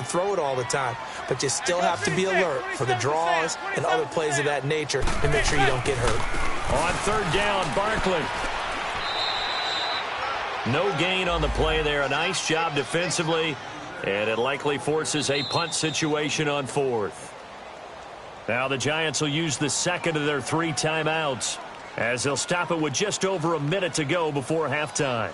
throw it all the time, but you still have to be alert for the draws and other plays of that nature to make sure you don't get hurt. On third down, Barkley. No gain on the play there. A nice job defensively, and it likely forces a punt situation on fourth. Now the Giants will use the second of their 3 timeouts as they'll stop it with just over a minute to go before halftime.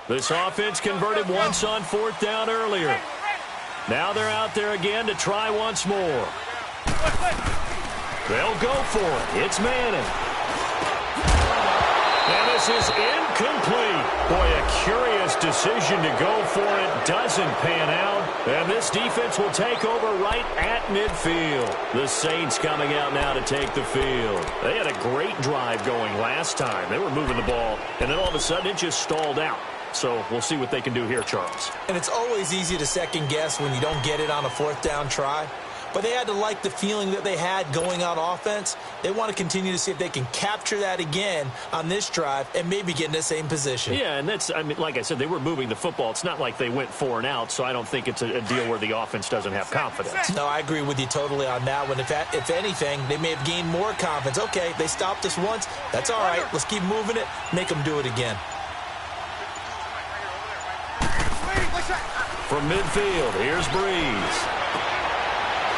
This offense converted once on fourth down earlier. Now they're out there again to try once more. They'll go for it. It's Manning. And this is incomplete. Boy, a curious decision to go for it. Doesn't pan out. And this defense will take over right at midfield. The Saints coming out now to take the field. They had a great drive going last time. They were moving the ball, and then all of a sudden it just stalled out. So we'll see what they can do here, Charles. And it's always easy to second guess when you don't get it on a fourth down try. But they had to like the feeling that they had going on offense. They want to continue to see if they can capture that again on this drive and maybe get in the same position. Yeah, and that's, I mean, like I said, they were moving the football. It's not like they went 4 and out, so I don't think it's a deal where the offense doesn't have confidence. No, I agree with you totally on that one. If anything, they may have gained more confidence. Okay, they stopped us once. That's all right. Let's keep moving it. Make them do it again. From midfield, here's Breeze.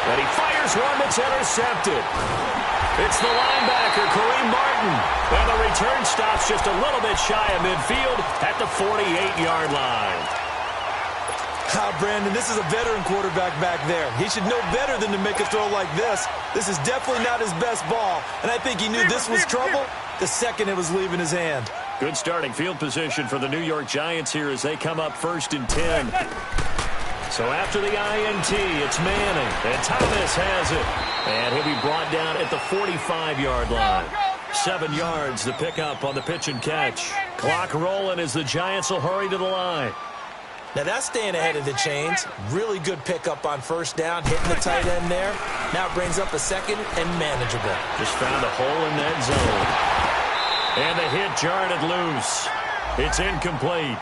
And he fires one that's intercepted. It's the linebacker, Kareem Martin. And the return stops just a little bit shy of midfield at the 48-yard line. Brandon, this is a veteran quarterback back there. He should know better than to make a throw like this. This is definitely not his best ball. And I think he knew this was trouble the second it was leaving his hand. Good starting field position for the New York Giants here as they come up 1st and 10. So after the INT, it's Manning, and Thomas has it. And he'll be brought down at the 45-yard line. 7 yards the pickup on the pitch and catch. Clock rolling as the Giants will hurry to the line. Now that's staying ahead of the chains. Really good pickup on first down, hitting the tight end there. Now it brings up a second and manageable. Just found a hole in that zone. And the hit jarred it loose. It's incomplete.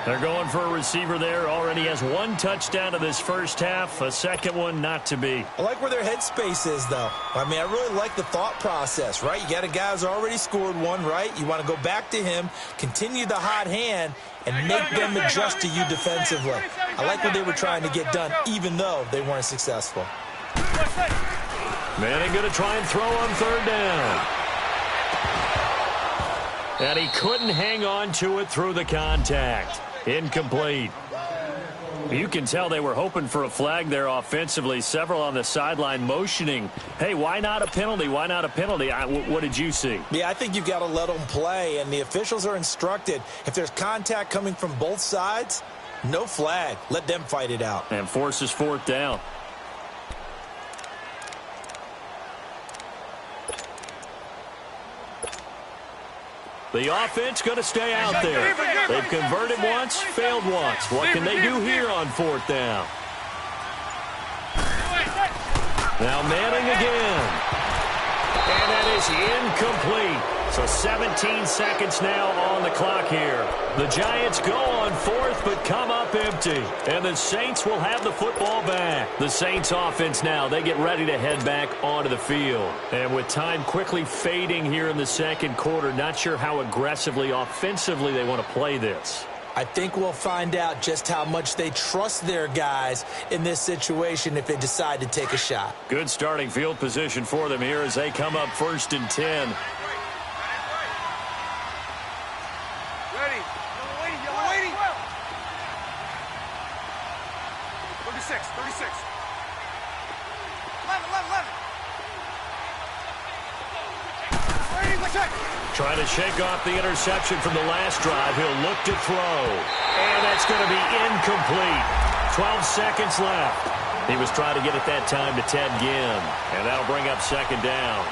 They're going for a receiver there. Already has 1 touchdown to this first half. A second one not to be. I like where their headspace is, though. I mean, I really like the thought process, right? You got a guy who's already scored one, right? You want to go back to him, continue the hot hand, and make them adjust to you defensively. I like what they were trying to get done, even though they weren't successful. Manning going to try and throw on third down. And he couldn't hang on to it through the contact. Incomplete. You can tell they were hoping for a flag there offensively. Several on the sideline motioning. Hey, why not a penalty? Why not a penalty? What did you see? Yeah, I think you've got to let them play, and the officials are instructed. If there's contact coming from both sides, no flag. Let them fight it out. And forces fourth down. The offense going to stay out there. They've converted once, failed once. What can they do here on fourth down? Now Manning again. And that is incomplete. So 17 seconds now on the clock here. The Giants go on fourth but come up empty. And the Saints will have the football back. The Saints offense now, they get ready to head back onto the field. And with time quickly fading here in the second quarter, not sure how aggressively, offensively they want to play this. I think we'll find out just how much they trust their guys in this situation if they decide to take a shot. Good starting field position for them here as they come up 1st and 10. Trying to shake off the interception from the last drive. He'll look to throw. And that's going to be incomplete. 12 seconds left. He was trying to get it that time to Ted Ginn. And that'll bring up second down.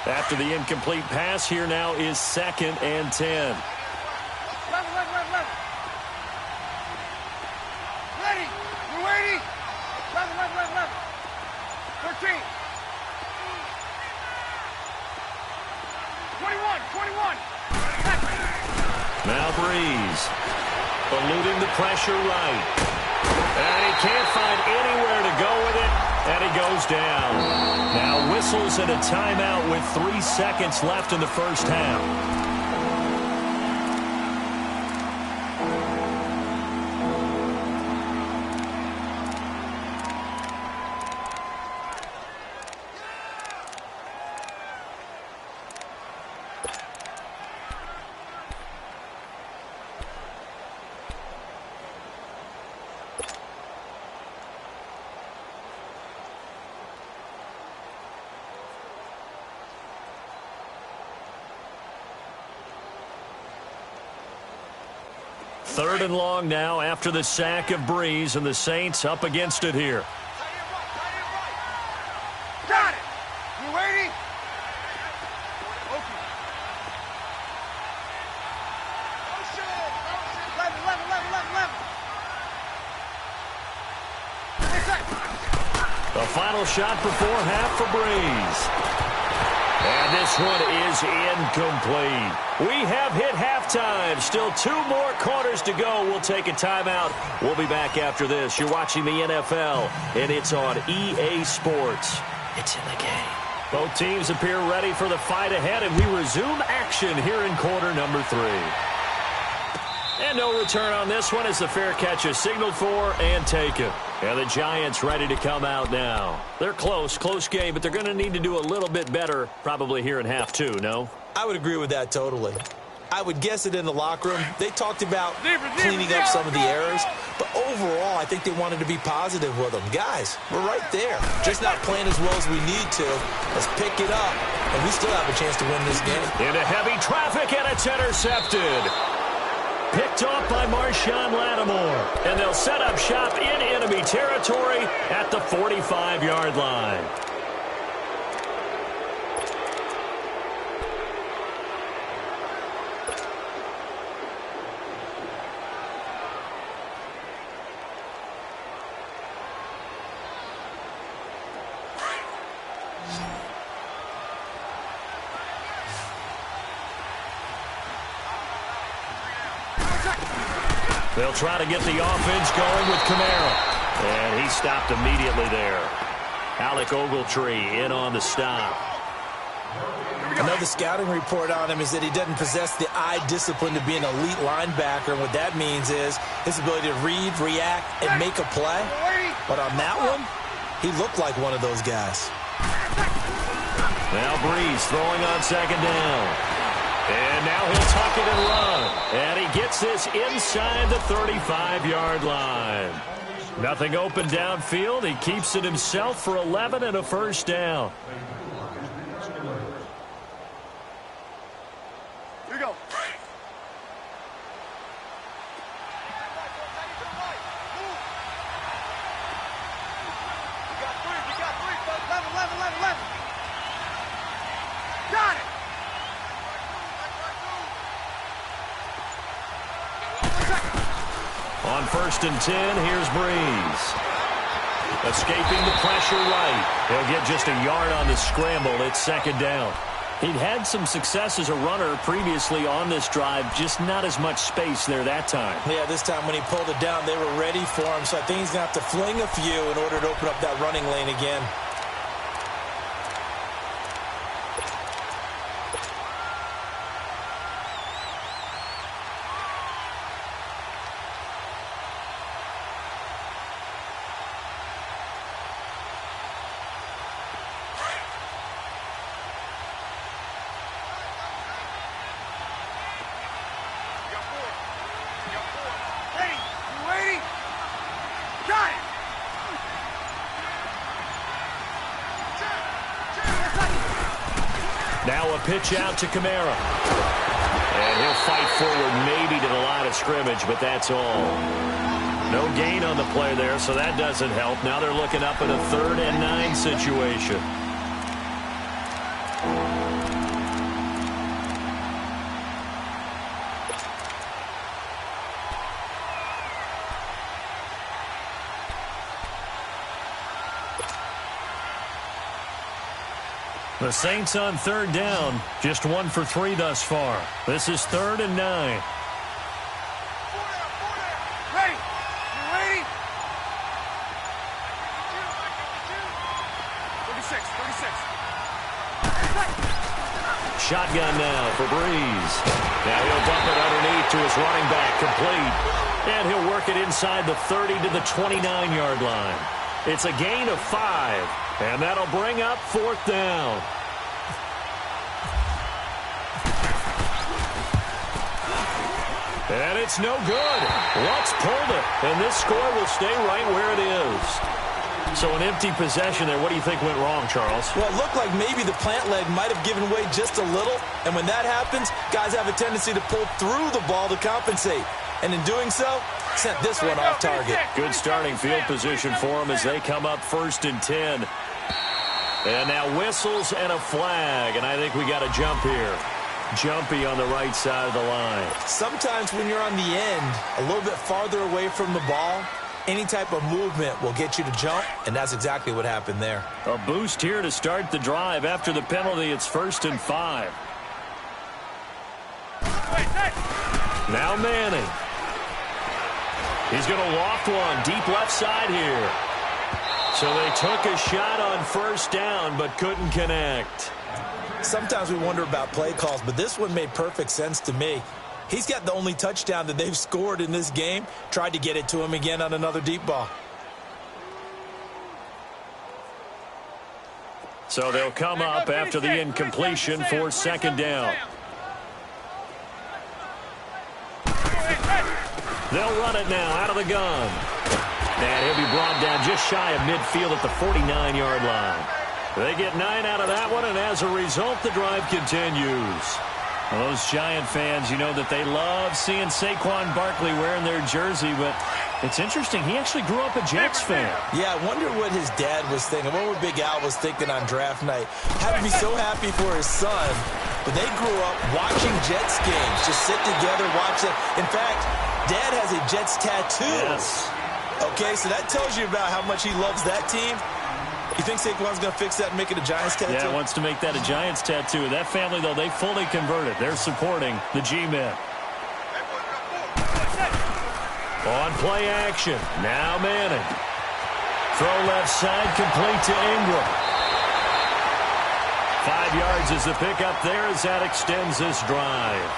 After the incomplete pass, here now is 2nd and 10. Ready. We're waiting. 13. 21. Now Breeze, eluding the pressure right. And he can't find anywhere to go with it, and he goes down. Now whistles and a timeout with 3 seconds left in the first half. Third and long now after the sack of Breeze, and the Saints up against it here. Got it. You waiting? Okay. 11. The final shot before half for Breeze. And this one is incomplete. We have hit halftime. Still 2 more quarters to go. We'll take a timeout. We'll be back after this. You're watching the NFL, and it's on EA Sports. It's in the game. Both teams appear ready for the fight ahead, and we resume action here in quarter number 3. And no return on this one as the fair catch is signaled for and taken. And the Giants ready to come out now. They're close game, but they're going to need to do a little bit better probably here in half 2, no? I would agree with that totally. I would guess it in the locker room. They talked about cleaning up some of the errors, but overall, I think they wanted to be positive with them. Guys, we're right there. Just not playing as well as we need to. Let's pick it up, and we still have a chance to win this game. Into heavy traffic, and it's intercepted. Picked off by Marshawn Lattimore. And they'll set up shop in enemy territory at the 45-yard line. They'll try to get the offense going with Kamara. And he stopped immediately there. Alec Ogletree in on the stop. Another scouting report on him is that he doesn't possess the eye discipline to be an elite linebacker. And what that means is his ability to read, react, and make a play. But on that one, he looked like one of those guys. Now Breeze throwing on 2nd down. And now he'll tuck it and run. And he gets this inside the 35-yard line. Nothing open downfield. He keeps it himself for 11 and a first down. Here we go. We got three. 11. Got it. On 1st and 10, here's Breeze. Escaping the pressure right. He'll get just a yard on the scramble. It's 2nd down. He'd had some success as a runner previously on this drive, just not as much space there that time. Yeah, this time when he pulled it down, they were ready for him. So I think he's going to have to fling a few in order to open up that running lane again. Now a pitch out to Kamara. And he'll fight forward maybe to the line of scrimmage, but that's all. No gain on the play there, so that doesn't help. Now they're looking up in a 3rd and 9 situation. The Saints on third down, just 1 for 3 thus far. This is 3rd and 9. Ready? You ready? 36. Shotgun now for Breeze. Now he'll dump it underneath to his running back, complete. And he'll work it inside the 30 to the 29-yard line. It's a gain of 5, and that'll bring up 4th down. And it's no good. Lutz pulled it, and this score will stay right where it is. So an empty possession there. What do you think went wrong, Charles? Well, it looked like maybe the plant leg might have given way just a little, and when that happens, guys have a tendency to pull through the ball to compensate. And in doing so, sent this one off target. Good starting field position for them as they come up 1st and 10. And now whistles and a flag, and I think we got a jump here. Jumpy on the right side of the line. Sometimes when you're on the end, a little bit farther away from the ball, any type of movement will get you to jump, and that's exactly what happened there. A boost here to start the drive. After the penalty, it's 1st and 5. Now Manning. He's going to loft one deep left side here. So they took a shot on 1st down, but couldn't connect. Sometimes we wonder about play calls, but this one made perfect sense to me. He's got the only touchdown that they've scored in this game. Tried to get it to him again on another deep ball. So they'll come up after the incompletion for 2nd down. They'll run it now out of the gun. And he'll be brought down just shy of midfield at the 49-yard line. They get 9 out of that one, and as a result, the drive continues. Well, those Giant fans, you know that they love seeing Saquon Barkley wearing their jersey, but it's interesting. He actually grew up a Jets fan. Yeah, I wonder what his dad was thinking. What would Big Al was thinking on draft night? Had to be so happy for his son, but they grew up watching Jets games. Just sit together, watch it. In fact, Dad has a Jets tattoo. Yes. Okay, so that tells you about how much he loves that team. You think Saquon's going to fix that and make it a Giants tattoo? Yeah, wants to make that a Giants tattoo. That family, though, they fully converted. They're supporting the G-Men. On play action. Now Manning. Throw left side, complete to Ingram. 5 yards is the pickup there as that extends this drive.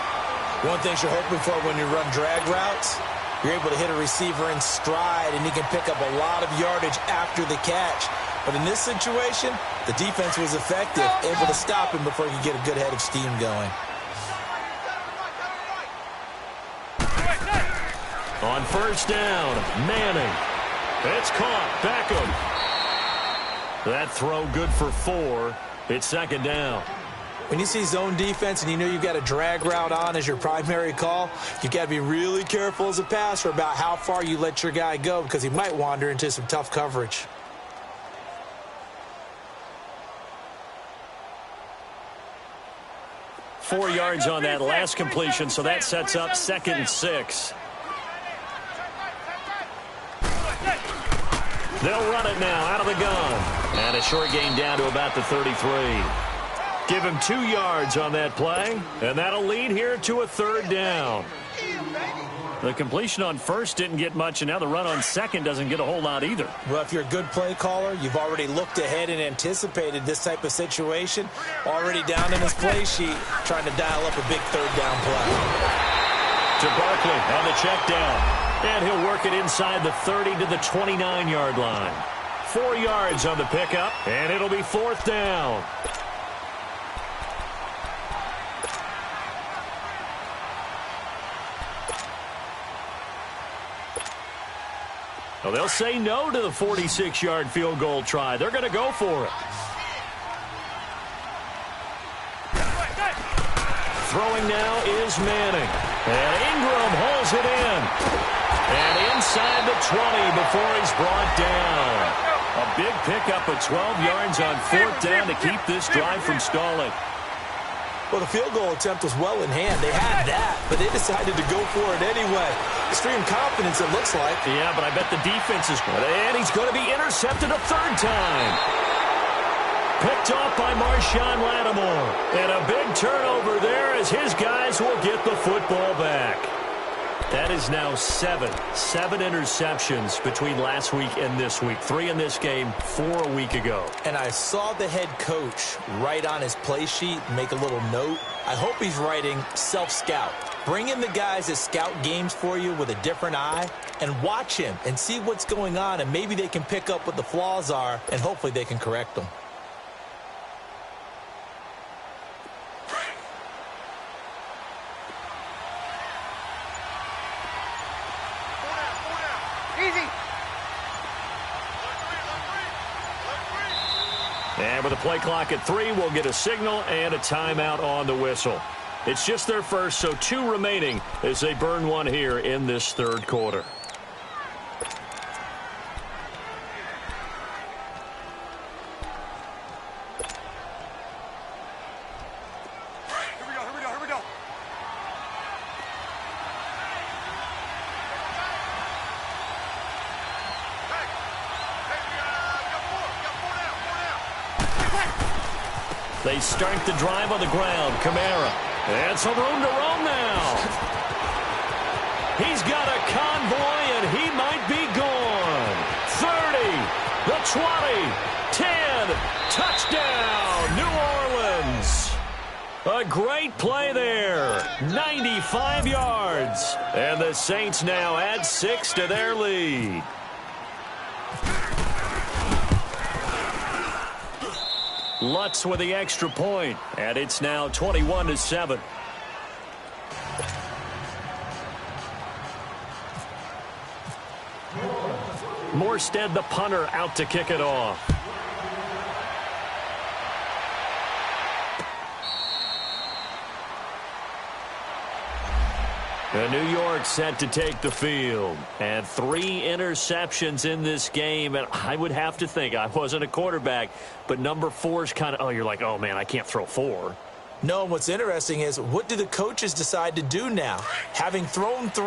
One thing you're hoping for when you run drag routes, you're able to hit a receiver in stride, and you can pick up a lot of yardage after the catch. But in this situation, the defense was effective, able to stop him before he could get a good head of steam going. On 1st down, Manning. It's caught. Beckham. That throw good for 4. It's 2nd down. When you see zone defense and you know you've got a drag route on as your primary call, you've got to be really careful as a passer about how far you let your guy go because he might wander into some tough coverage. Four yards on that last completion, so that sets up 2nd and 6. They'll run it now out of the gun. And a short gain down to about the 33. Give him 2 yards on that play, and that'll lead here to a 3rd down. The completion on 1st didn't get much, and now the run on 2nd doesn't get a whole lot either. Well, if you're a good play caller, you've already looked ahead and anticipated this type of situation. Already down in his play sheet, trying to dial up a big 3rd down play. To Barkley on the check down. And he'll work it inside the 30 to the 29-yard line. 4 yards on the pickup, and it'll be 4th down. Well, they'll say no to the 46-yard field goal try. They're going to go for it. Throwing now is Manning. And Ingram holds it in. And inside the 20 before he's brought down. A big pickup of 12 yards on 4th down to keep this drive from stalling. Well, the field goal attempt was well in hand. They had that, but they decided to go for it anyway. Extreme confidence, it looks like. Yeah, but I bet the defense is good. And he's going to be intercepted a 3rd time. Picked off by Marshawn Lattimore. And a big turnover there as his guys will get the football back. That is now seven interceptions between last week and this week. 3 in this game, 4 a week ago. And I saw the head coach write on his play sheet, make a little note. I hope he's writing self-scout. Bring in the guys that scout games for you with a different eye and watch him and see what's going on, and maybe they can pick up what the flaws are, and hopefully they can correct them. And with a play clock at 3, we'll get a signal and a timeout on the whistle. It's just their first, so 2 remaining as they burn one here in this third quarter. Here we go. They start the drive on the ground. Kamara. And some room to roam now. He's got a convoy, and he might be gone. 30, the 20, 10, touchdown, New Orleans. A great play there. 95 yards. And the Saints now add 6 to their lead. Lutz with the extra point, and it's now 21-7. Morstead, the punter, out to kick it off. And New York set to take the field. And 3 interceptions in this game. And I would have to think, I wasn't a quarterback, but number 4 is kind of, you're like, oh, man, I can't throw 4. No, what's interesting is, what do the coaches decide to do now? Having thrown 3,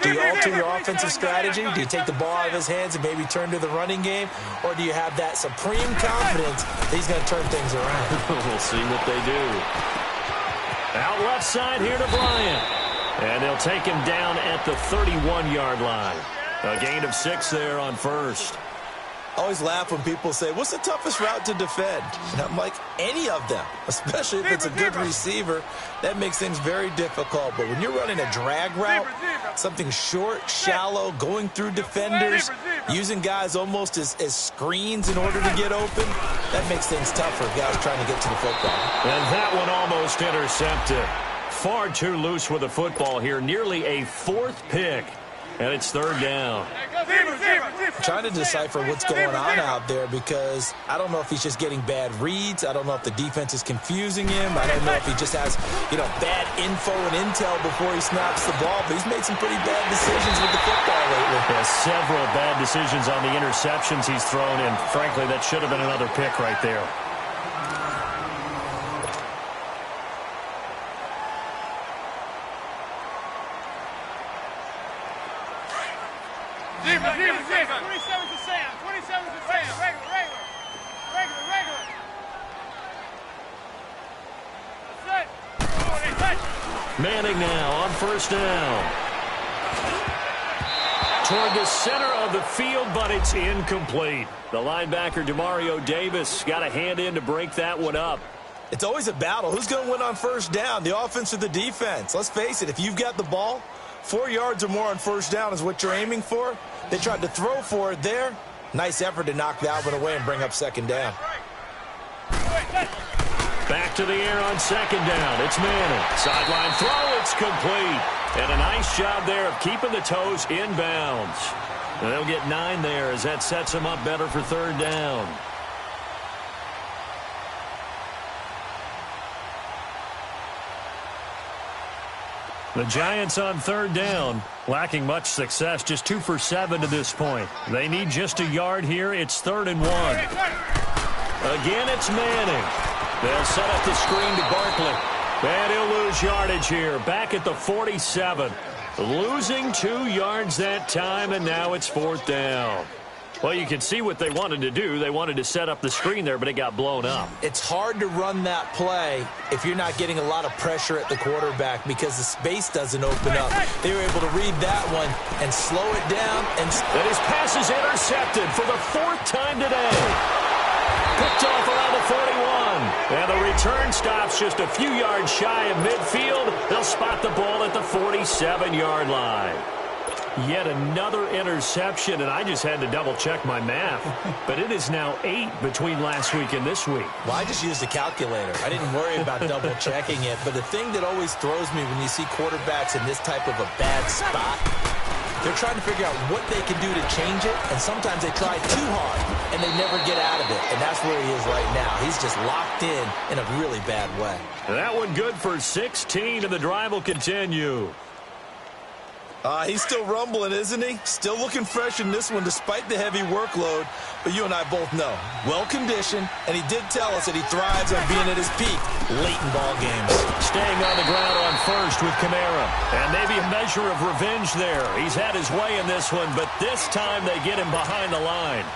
do you alter your offensive strategy? Do you take the ball out of his hands and maybe turn to the running game? Or do you have that supreme confidence that he's going to turn things around? We'll see what they do. Out left side here to Bryant. And they'll take him down at the 31-yard line. A gain of 6 there on first. I always laugh when people say, what's the toughest route to defend? And I'm like, any of them, especially if it's a good receiver. That makes things very difficult. But when you're running a drag route, something short, shallow, going through defenders, using guys almost as screens in order to get open, that makes things tougher if guys trying to get to the football. And that one almost intercepted. Far too loose with the football here. Nearly a 4th pick. And it's 3rd down. I'm trying to decipher what's going on out there, because I don't know if he's just getting bad reads. I don't know if the defense is confusing him. I don't know if he just has, bad info and intel before he snaps the ball. But he's made some pretty bad decisions with the football lately. Yeah, several bad decisions on the interceptions he's thrown, and frankly, that should have been another pick right there. Manning now on first down. Toward the center of the field, but it's incomplete. The linebacker, Demario Davis, got a hand in to break that one up. It's always a battle. Who's going to win on first down, the offense or the defense? Let's face it, if you've got the ball, 4 yards or more on first down is what you're aiming for. They tried to throw for it there. Nice effort to knock that one away and bring up second down. Back to the air on second down. It's Manning. Sideline throw. It's complete. And a nice job there of keeping the toes inbounds. And they'll get 9 there as that sets them up better for 3rd down. The Giants on 3rd down, lacking much success, just 2 for 7 to this point. They need just a yard here. It's 3rd and 1. Again, it's Manning. They'll set up the screen to Barkley. And he'll lose yardage here, back at the 47. Losing 2 yards that time, and now it's 4th down. Well, you can see what they wanted to do. They wanted to set up the screen there, but it got blown up. It's hard to run that play if you're not getting a lot of pressure at the quarterback because the space doesn't open up. They were able to read that one and slow it down. And his pass is intercepted for the 4th time today. Picked off around the 41. And the return stops just a few yards shy of midfield. They'll spot the ball at the 47-yard line. Yet another interception, and I just had to double-check my math. But it is now 8 between last week and this week. Well, I just used a calculator. I didn't worry about double-checking it. But the thing that always throws me when you see quarterbacks in this type of a bad spot, they're trying to figure out what they can do to change it, and sometimes they try too hard, and they never get out of it. And that's where he is right now. He's just locked in a really bad way. That one good for 16, and the drive will continue. He's still rumbling, isn't he? Still looking fresh in this one despite the heavy workload. But you and I both know, well-conditioned, and he did tell us that he thrives on being at his peak late in ball games. Staying on the ground on first with Kamara. And maybe a measure of revenge there. He's had his way in this one, but this time they get him behind the line.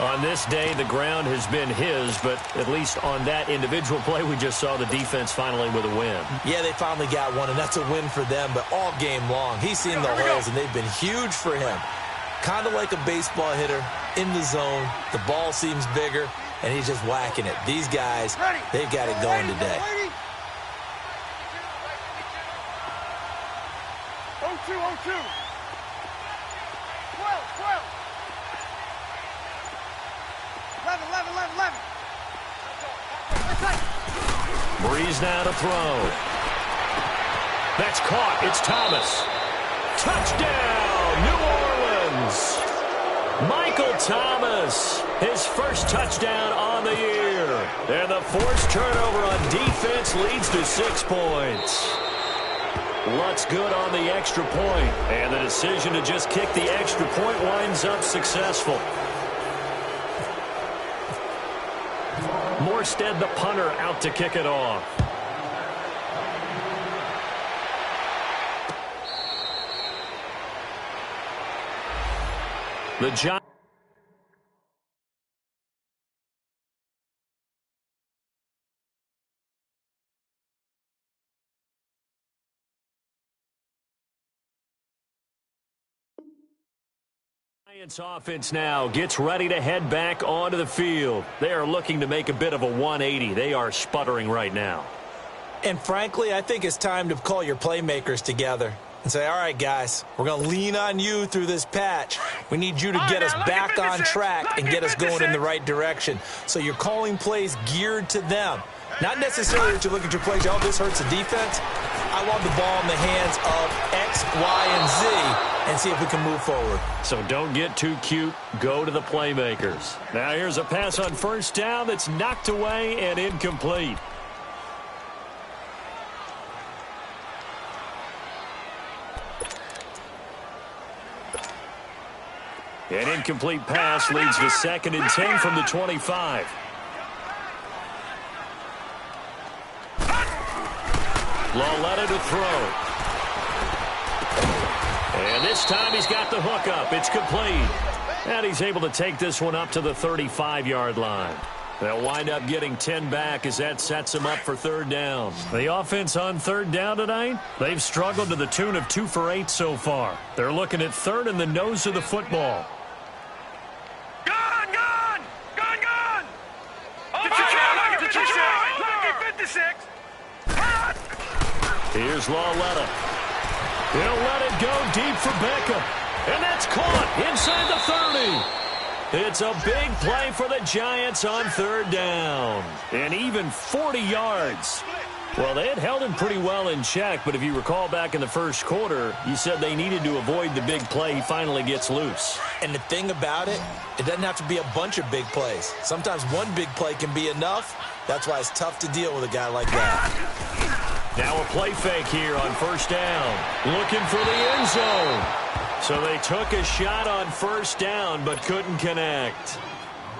On this day, the ground has been his, but at least on that individual play, we just saw the defense finally with a win. Yeah, they finally got one, and that's a win for them, but all game long, he's seen the holes, and they've been huge for him. Kind of like a baseball hitter in the zone. The ball seems bigger, and he's just whacking it. These guys, they've got it going today. 0-2, 0-2. 12. 11. Breeze now to throw. That's caught. It's Thomas. Touchdown, New Orleans. Michael Thomas, his first touchdown on the year. And the forced turnover on defense leads to 6 points. Lutz good on the extra point. And the decision to just kick the extra point winds up successful. Morstead, the punter, out to kick it off. The Giants. Giants offense now gets ready to head back onto the field. They are looking to make a bit of a 180. They are sputtering right now. And frankly, I think it's time to call your playmakers together and say, all right, guys, we're going to lean on you through this patch. We need you to get us back on track and get us going in the right direction. So you're calling plays geared to them. Not necessarily that you look at your plays, oh, this hurts the defense. I want the ball in the hands of X, Y, and Z and see if we can move forward. So don't get too cute. Go to the playmakers. Now here's a pass on first down that's knocked away and incomplete. An incomplete pass leads to 2nd and 10 from the 25. Lawletta to throw. And this time he's got the hook up. It's complete. And he's able to take this one up to the 35-yard line. They'll wind up getting 10 back as that sets him up for 3rd down. The offense on 3rd down tonight, they've struggled to the tune of 2 for 8 so far. They're looking at 3rd in the nose of the football. Gone! Lucky 56. Here's Lawletta. He'll let it go deep for Beckham. And that's caught inside the 30. It's a big play for the Giants on 3rd down. And even 40 yards. Well, they had held him pretty well in check, but if you recall back in the first quarter, you said they needed to avoid the big play. He finally gets loose. And the thing about it, it doesn't have to be a bunch of big plays. Sometimes one big play can be enough. That's why it's tough to deal with a guy like that. Now a play fake here on 1st down. Looking for the end zone. So they took a shot on 1st down but couldn't connect.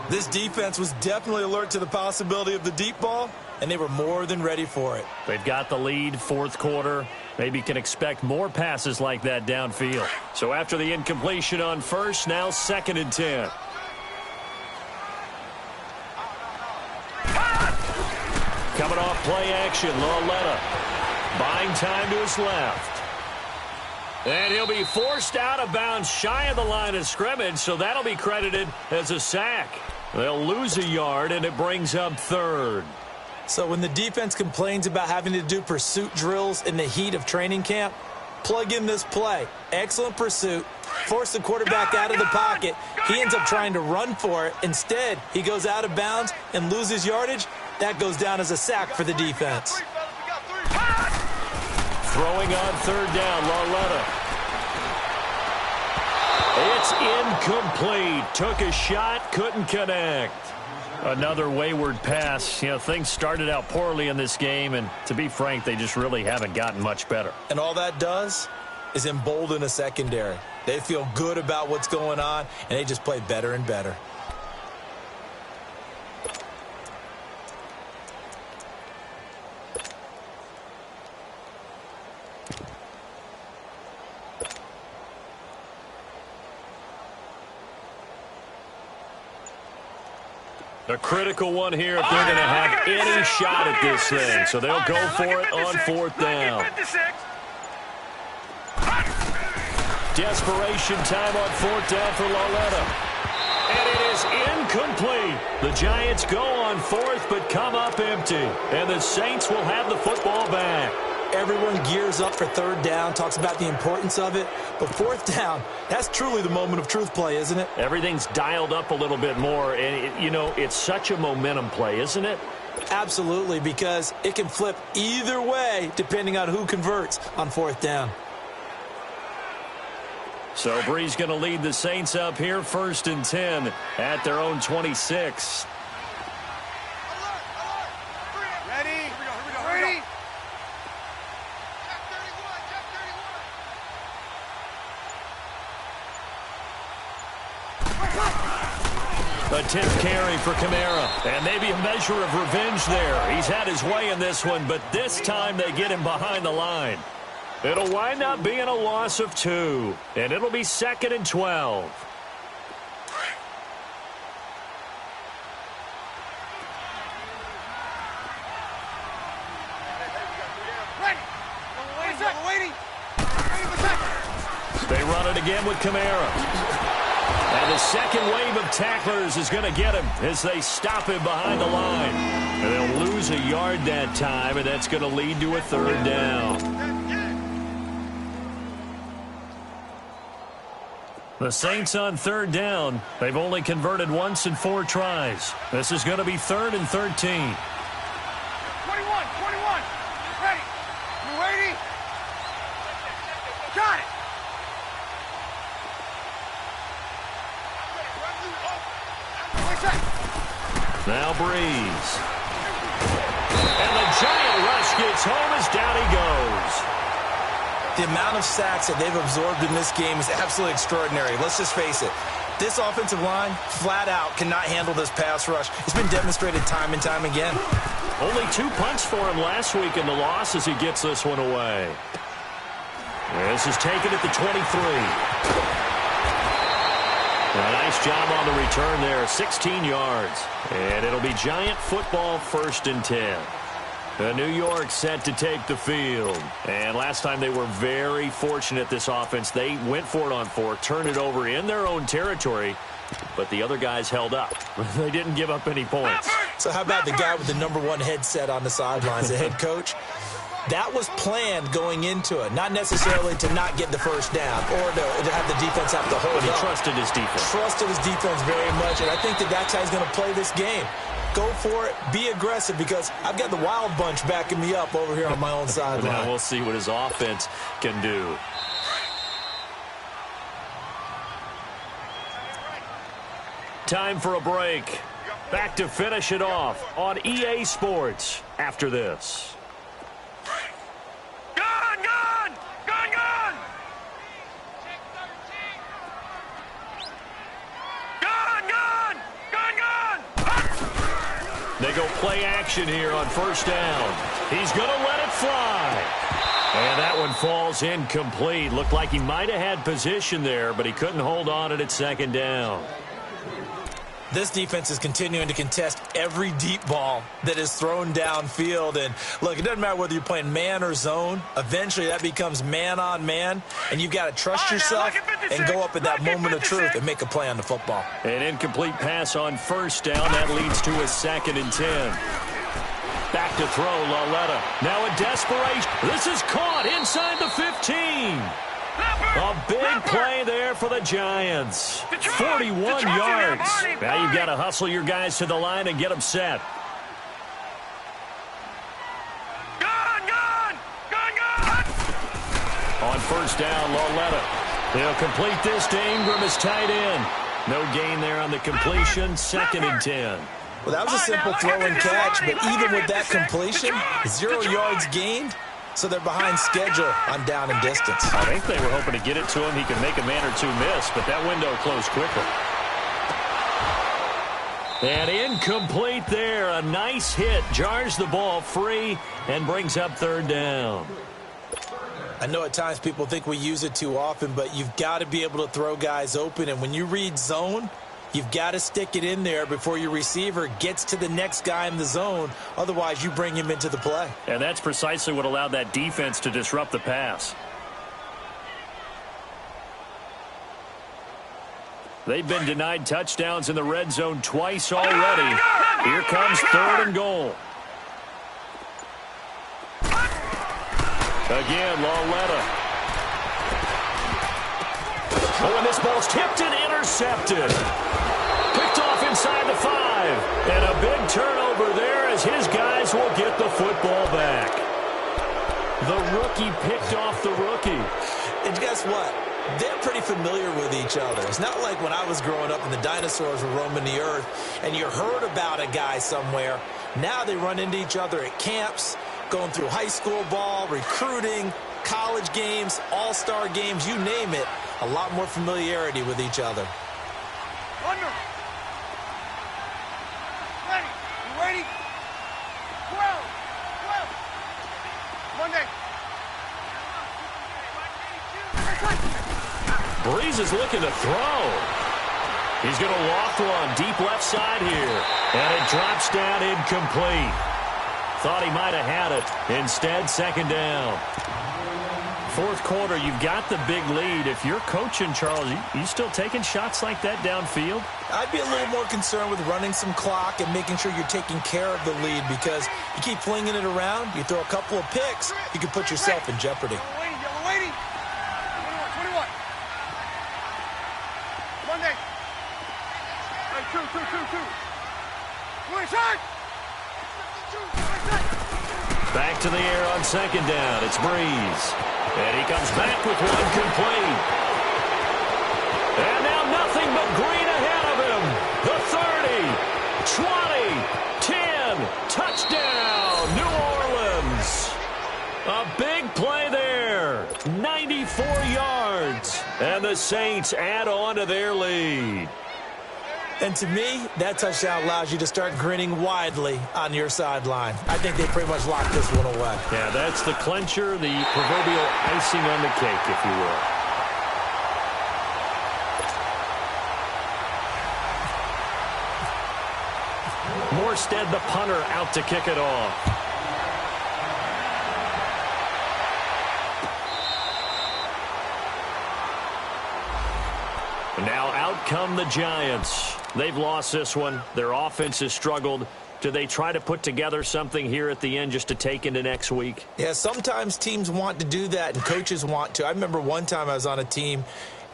This defense was definitely alert to the possibility of the deep ball, and they were more than ready for it. They've got the lead, fourth quarter. Maybe can expect more passes like that downfield. So after the incompletion on first, now 2nd and 10. Coming off play action, Lauletta buying time to his left. And he'll be forced out of bounds shy of the line of scrimmage, so that'll be credited as a sack. They'll lose a yard, and it brings up 3rd. So when the defense complains about having to do pursuit drills in the heat of training camp, plug in this play. Excellent pursuit. Force the quarterback out of the pocket. He ends up trying to run for it. Instead, he goes out of bounds and loses yardage. That goes down as a sack for the defense. Throwing on 3rd down, Lauletta. It's incomplete. Took a shot, couldn't connect. Another wayward pass. You know, things started out poorly in this game, and to be frank, they just really haven't gotten much better. And all that does is embolden a secondary. They feel good about what's going on, and they just play better and better. A critical one here if they're going to have any shot at this thing. So they'll go for it on 4th down. Desperation time on 4th down for Lauletta. And it is incomplete. The Giants go on 4th but come up empty. And the Saints will have the football back. Everyone gears up for 3rd down, talks about the importance of it. But 4th down, that's truly the moment of truth play, isn't it? Everything's dialed up a little bit more. And, you know, it's such a momentum play, isn't it? Absolutely, because it can flip either way depending on who converts on 4th down. So Bree's going to lead the Saints up here, 1st and 10 at their own 26. A 10th carry for Kamara. And maybe a measure of revenge there. He's had his way in this one, but this time they get him behind the line. It'll wind up being a loss of 2. And it'll be 2nd and 12. They run it again with Kamara. And the second wave of tacklers is going to get him as they stop him behind the line. And they'll lose a yard that time, and that's going to lead to a 3rd down. The Saints on 3rd down. They've only converted once in 4 tries. This is going to be 3rd and 13. 21. Ready. You ready? Got it. Now Breeze. And the giant rush gets home as down he goes. The amount of sacks that they've absorbed in this game is absolutely extraordinary. Let's just face it. This offensive line, flat out, cannot handle this pass rush. It's been demonstrated time and time again. Only 2 punts for him last week in the loss as he gets this one away. This is taken at the 23. A nice job on the return there, 16 yards. And it'll be Giant football, 1st and 10. New York set to take the field. And last time they were very fortunate, this offense. They went for it on 4, turned it over in their own territory, but the other guys held up. They didn't give up any points. So how about the guy with the #1 headset on the sidelines, the head coach? That was planned going into it, not necessarily to not get the 1st down or to have the defense have to hold But he up. trusted his defense. Trusted his defense very much, and I think that's how he's going to play this game. Go for it, be aggressive, because I've got the wild bunch backing me up over here on my own sideline. Now we'll see what his offense can do. Time for a break. Back to finish it off on EA Sports after this. They go play action here on first down. He's going to let it fly. And that one falls incomplete. Looked like he might have had position there, but he couldn't hold on at second down. This defense is continuing to contest every deep ball that is thrown downfield. And, look, it doesn't matter whether you're playing man or zone. Eventually, that becomes man on man, and you've got to trust yourself and go up at that moment of truth and make a play on the football. An incomplete pass on first down. That leads to a 2nd and 10. Back to throw, Lauletta. Now in desperation. This is caught inside the 15. A big play there for the Giants. 41 yards. Now you've got to hustle your guys to the line and get them set. On first down, Lauletta. They'll complete this to Ingram as tight end. No gain there on the completion. 2nd and 10. Well, that was a simple throw and catch, but even with that completion, 0 yards gained. So they're behind schedule on down and distance. I think they were hoping to get it to him. He could make a man or two miss, but that window closed quickly. And incomplete there. A nice hit. Jars the ball free and brings up 3rd down. I know at times people think we use it too often, but you've got to be able to throw guys open. And when you read zone, you've got to stick it in there before your receiver gets to the next guy in the zone. Otherwise, you bring him into the play. And that's precisely what allowed that defense to disrupt the pass. They've been denied touchdowns in the red zone twice already. Here comes 3rd and goal. Again, Lauletta. Oh, and this ball's tipped and intercepted. Picked off inside the 5. And a big turnover there as his guys will get the football back. The rookie picked off the rookie. And guess what? They're pretty familiar with each other. It's not like when I was growing up and the dinosaurs were roaming the earth and you heard about a guy somewhere. Now they run into each other at camps, going through high school ball, recruiting, college games, all-star games, you name it. A lot more familiarity with each other. Under. Ready. You ready? 12. Monday. Breeze is looking to throw. He's going to walk one deep left side here. And it drops down incomplete. Thought he might have had it. Instead, 2nd down. 4th quarter, you've got the big lead. If you're coaching, Charles, you still taking shots like that downfield? I'd be a little more concerned with running some clock and making sure you're taking care of the lead, because you keep flinging it around, you throw a couple of picks, you can put yourself in jeopardy. Yellow waiting. 21. Monday. 2. Go inside. Back to the air on 2nd down. It's Breeze. And he comes back with one complete. And now nothing but green ahead of him. The 30, 20, 10, touchdown, New Orleans. A big play there. 94 yards. And the Saints add on to their lead. And to me, that touchdown allows you to start grinning widely on your sideline. I think they pretty much locked this one away. Yeah, that's the clincher, the proverbial icing on the cake, if you will. Morstead, the punter, out to kick it off. Now out come the Giants. They've lost this one. Their offense has struggled. Do they try to put together something here at the end just to take into next week? Yeah, sometimes teams want to do that and coaches want to. I remember one time I was on a team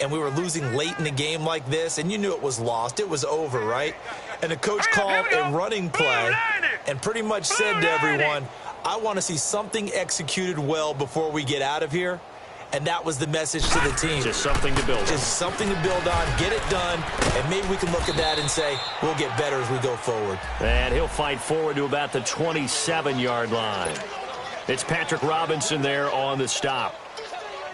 and we were losing late in a game like this, and you knew it was lost. It was over, right? And the coach called a running play and pretty much said to everyone, I want to see something executed well before we get out of here. And that was the message to the team. Just something to build on. Just something to build on, get it done, and maybe we can look at that and say, we'll get better as we go forward. And he'll fight forward to about the 27-yard line. It's Patrick Robinson there on the stop.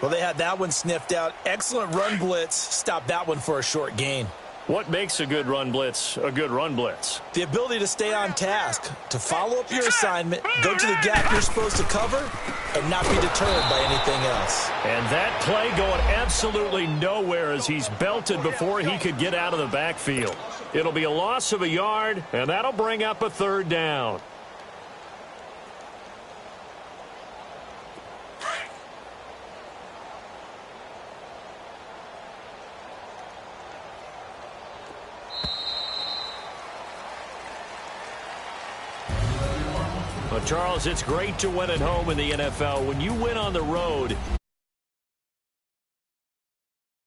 Well, they had that one sniffed out. Excellent run blitz. Stopped that one for a short gain. What makes a good run blitz a good run blitz? The ability to stay on task, to follow up your assignment, go to the gap you're supposed to cover, and not be deterred by anything else. And that play going absolutely nowhere as he's belted before he could get out of the backfield. It'll be a loss of a yard, and that'll bring up a third down. Well, Charles, it's great to win at home in the NFL. When you win on the road,